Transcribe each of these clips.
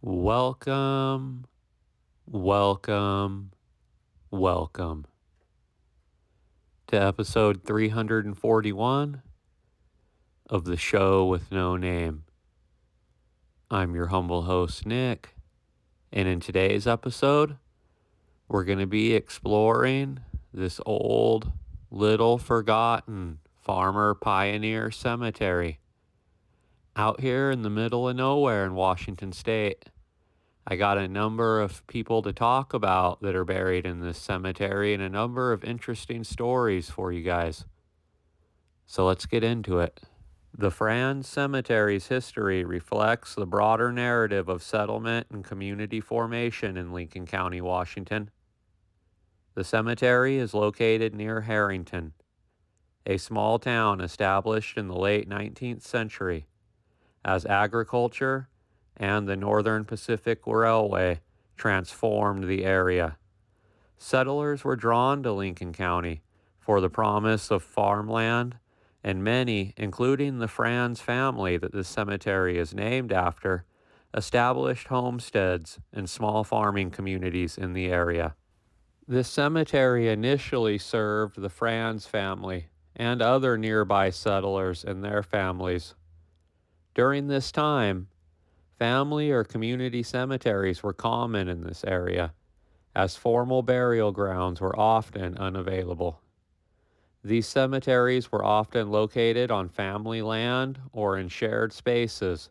Welcome, welcome, welcome to episode 341 of the show with no name. I'm your humble host, Nick, and in today's episode, we're going to be exploring this old, little forgotten farmer pioneer cemetery out here in the middle of nowhere in Washington State. I got a number of people to talk about that are buried in this cemetery and a number of interesting stories for you guys. So let's get into it. The Frans Cemetery's history reflects the broader narrative of settlement and community formation in Lincoln County, Washington. The cemetery is located near Harrington, a small town established in the late 19th century as agriculture and the Northern Pacific Railway transformed the area. Settlers were drawn to Lincoln County for the promise of farmland, and many, including the Frans family that this cemetery is named after, established homesteads and small farming communities in the area. This cemetery initially served the Frans family and other nearby settlers and their families. During this time, family or community cemeteries were common in this area, as formal burial grounds were often unavailable. These cemeteries were often located on family land or in shared spaces,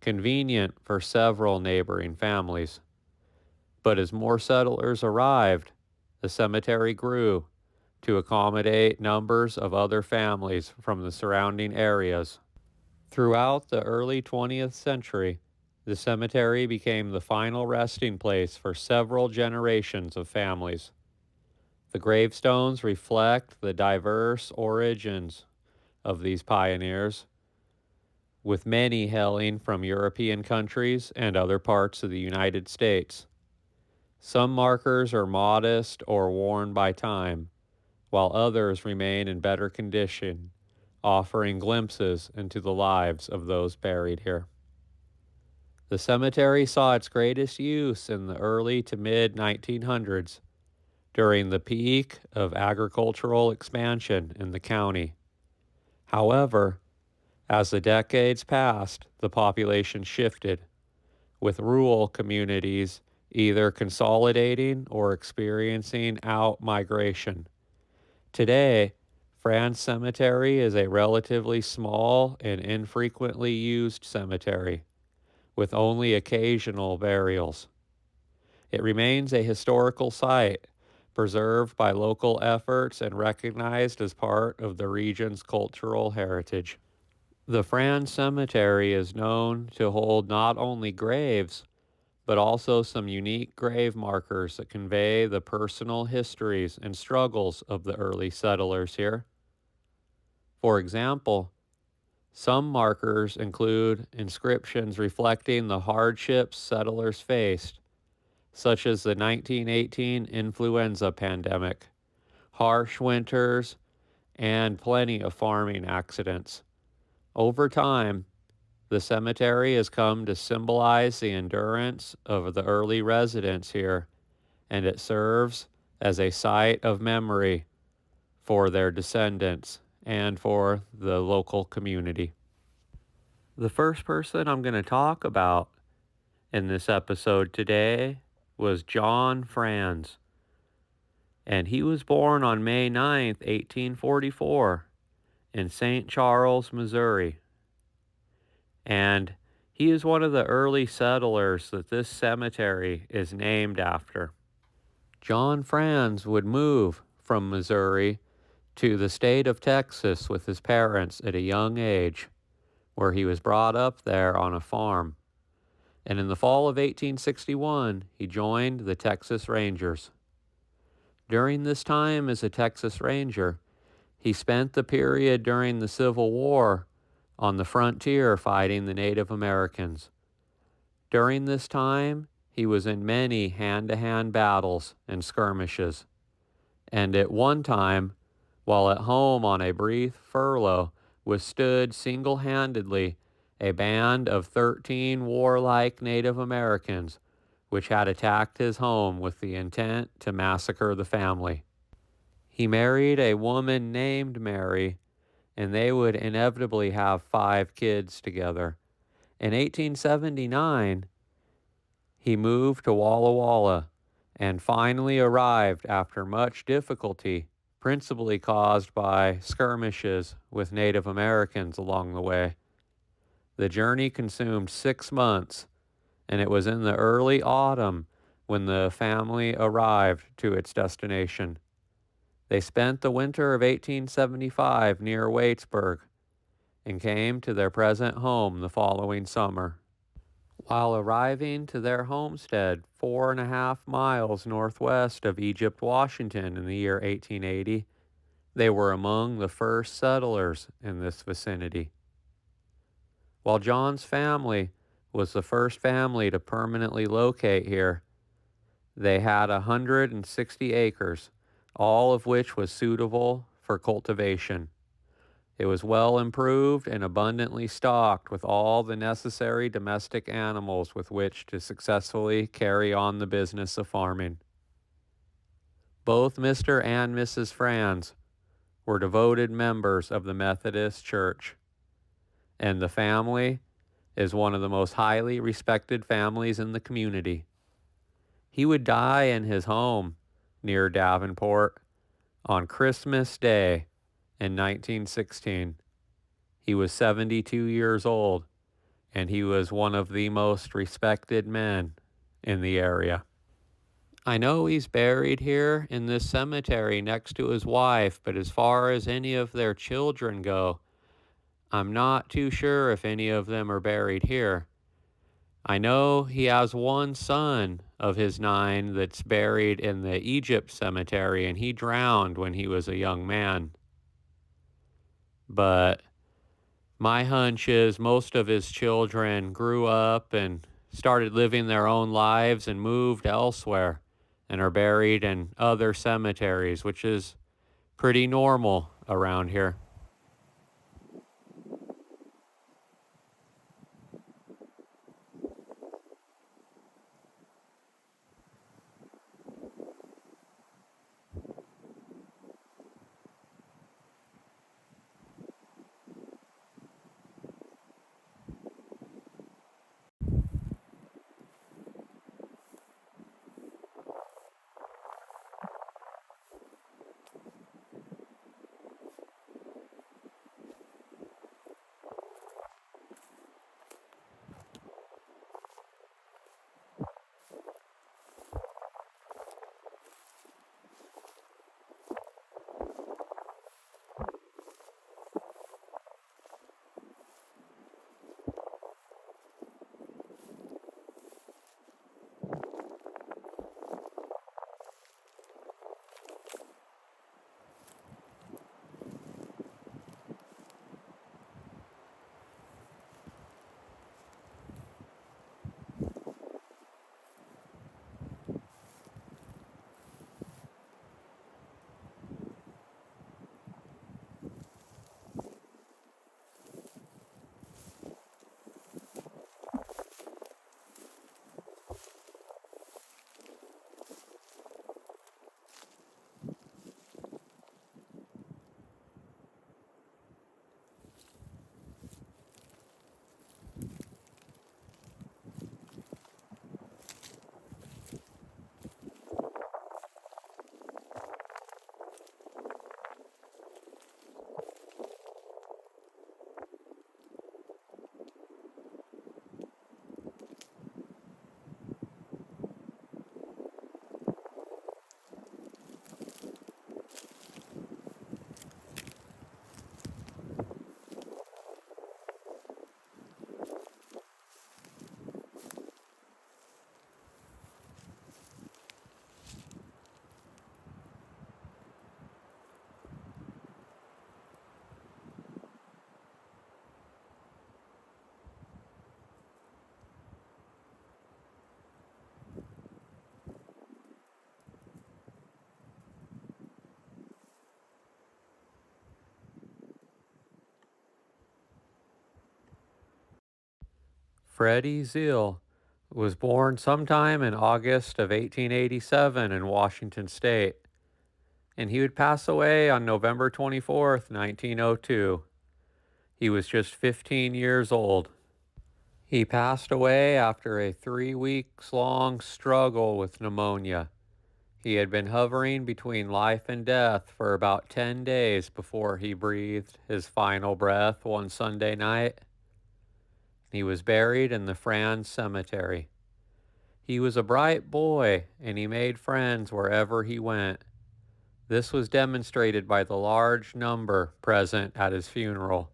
convenient for several neighboring families. But as more settlers arrived, the cemetery grew to accommodate numbers of other families from the surrounding areas. Throughout the early 20th century, the cemetery became the final resting place for several generations of families. The gravestones reflect the diverse origins of these pioneers, with many hailing from European countries and other parts of the United States. Some markers are modest or worn by time, while others remain in better condition, offering glimpses into the lives of those buried here. The cemetery saw its greatest use in the early to mid 1900s during the peak of agricultural expansion in the county. However, as the decades passed, the population shifted, with rural communities either consolidating or experiencing out-migration. Today, Frans Cemetery is a relatively small and infrequently used cemetery, with only occasional burials. It remains a historical site, preserved by local efforts and recognized as part of the region's cultural heritage. The Frans Cemetery is known to hold not only graves, but also some unique grave markers that convey the personal histories and struggles of the early settlers here. For example, some markers include inscriptions reflecting the hardships settlers faced, such as the 1918 influenza pandemic, harsh winters, and plenty of farming accidents. Over time, the cemetery has come to symbolize the endurance of the early residents here, and it serves as a site of memory for their descendants and for the local community. The first person I'm going to talk about in this episode today was John Frans, and he was born on May 9th, 1844 in St. Charles, Missouri. And he is one of the early settlers that this cemetery is named after. John Frans would move from Missouri to the state of Texas with his parents at a young age, where he was brought up there on a farm. And in the fall of 1861, he joined the Texas Rangers. During this time as a Texas Ranger, he spent the period during the Civil War on the frontier fighting the Native Americans. During this time, he was in many hand-to-hand battles and skirmishes, and at one time, while at home on a brief furlough, withstood single-handedly a band of 13 warlike Native Americans which had attacked his home with the intent to massacre the family. He married a woman named Mary, and they would inevitably have 5 kids together. In 1879, he moved to Walla Walla and finally arrived after much difficulty, principally caused by skirmishes with Native Americans along the way. The journey consumed 6 months, and it was in the early autumn when the family arrived to its destination. They spent the winter of 1875 near Waitsburg and came to their present home the following summer. While arriving to their homestead 4.5 miles northwest of Egypt, Washington in the year 1880, they were among the first settlers in this vicinity. While John's family was the first family to permanently locate here, they had 160 acres, all of which was suitable for cultivation. It was well improved and abundantly stocked with all the necessary domestic animals with which to successfully carry on the business of farming. Both Mr. and Mrs. Frans were devoted members of the Methodist Church, and the family is one of the most highly respected families in the community. He would die in his home near Davenport on Christmas Day in 1916. He was 72 years old, and he was one of the most respected men in the area. I know he's buried here in this cemetery next to his wife, but as far as any of their children go, I'm not too sure if any of them are buried here. I know he has one son of his 9 that's buried in the Egypt cemetery, and he drowned when he was a young man. But my hunch is most of his children grew up and started living their own lives and moved elsewhere and are buried in other cemeteries, which is pretty normal around here. Freddie Zeal was born sometime in August of 1887 in Washington State, and he would pass away on November 24th, 1902. He was just 15 years old. He passed away after a 3 weeks long struggle with pneumonia. He had been hovering between life and death for about 10 days before he breathed his final breath one Sunday night. He was buried in the Frans cemetery. He was a bright boy, and he made friends wherever he went. This was demonstrated by the large number present at his funeral,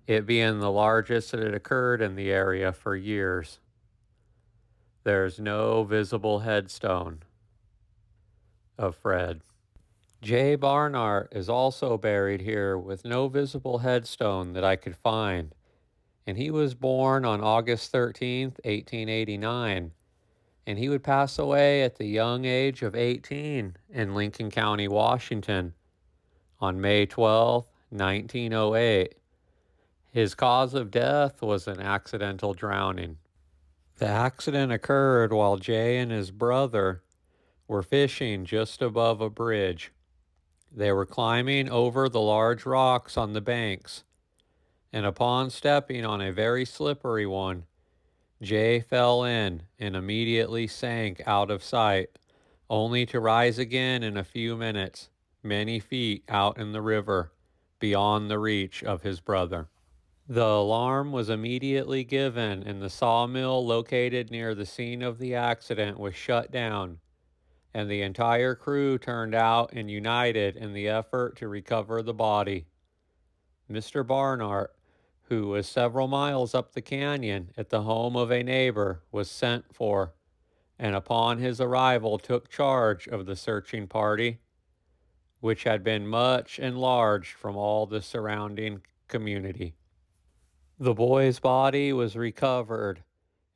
it being the largest that had occurred in the area for years. There's no visible headstone of Fred. Jay Barnhart is also buried here with no visible headstone that I could find, and he was born on August 13th, 1889, and he would pass away at the young age of 18 in Lincoln County, Washington on May 12th, 1908. His cause of death was an accidental drowning. The accident occurred while Jay and his brother were fishing just above a bridge. They were climbing over the large rocks on the banks, and upon stepping on a very slippery one, Jay fell in and immediately sank out of sight, only to rise again in a few minutes, many feet out in the river, beyond the reach of his brother. The alarm was immediately given, and the sawmill located near the scene of the accident was shut down, and the entire crew turned out and united in the effort to recover the body. Mr. Barnhart, who was several miles up the canyon at the home of a neighbor, was sent for, and upon his arrival took charge of the searching party, which had been much enlarged from all the surrounding community. The boy's body was recovered,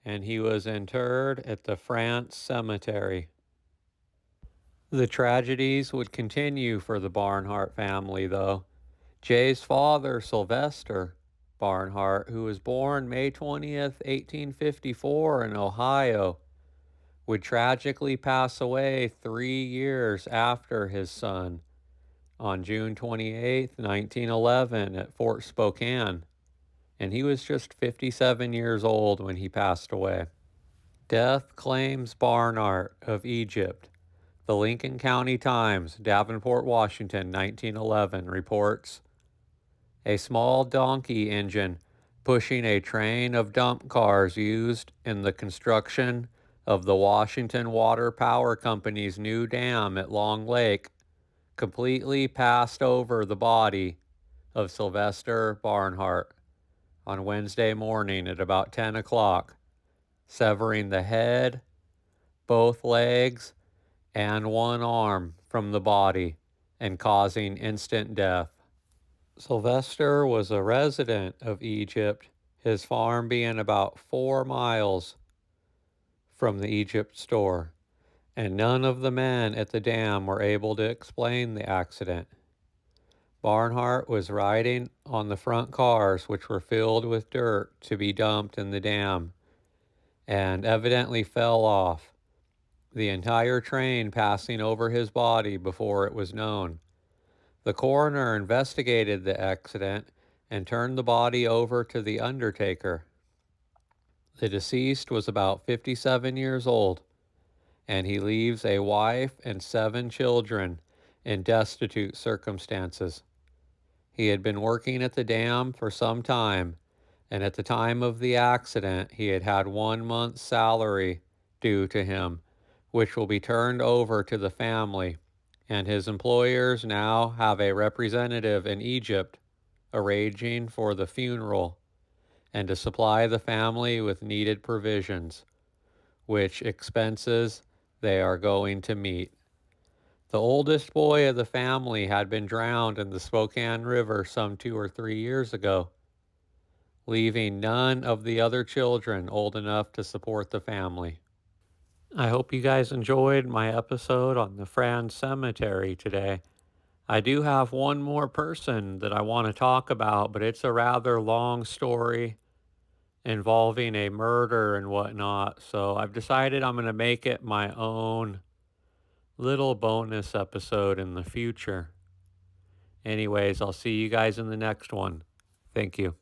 and he was interred at the France cemetery. The tragedies would continue for the Barnhart family, though. Jay's father, Sylvester Barnhart, who was born May 20th, 1854 in Ohio, would tragically pass away 3 years after his son on June 28th, 1911 at Fort Spokane, and he was just 57 years old when he passed away. Death claims Barnhart of Egypt. The Lincoln County Times, Davenport, Washington, 1911, reports a small donkey engine pushing a train of dump cars used in the construction of the Washington Water Power Company's new dam at Long Lake completely passed over the body of Sylvester Barnhart on Wednesday morning at about 10 o'clock, severing the head, both legs, and one arm from the body and causing instant death. Sylvester was a resident of Egypt, his farm being about 4 miles from the Egypt store, and none of the men at the dam were able to explain the accident. Barnhart was riding on the front cars, which were filled with dirt to be dumped in the dam, and evidently fell off, the entire train passing over his body before it was known. The coroner investigated the accident and turned the body over to the undertaker. The deceased was about 57 years old, and he leaves a wife and 7 children in destitute circumstances. He had been working at the dam for some time, and at the time of the accident, he had had 1 month's salary due to him, which will be turned over to the family, and his employers now have a representative in Egypt arranging for the funeral and to supply the family with needed provisions, which expenses they are going to meet. The oldest boy of the family had been drowned in the Spokane River some 2 or 3 years ago, leaving none of the other children old enough to support the family. I hope you guys enjoyed my episode on the Frans Cemetery today. I do have one more person that I want to talk about, but it's a rather long story, involving a murder and whatnot. So I've decided I'm going to make it my own little bonus episode in the future. Anyways, I'll see you guys in the next one. Thank you.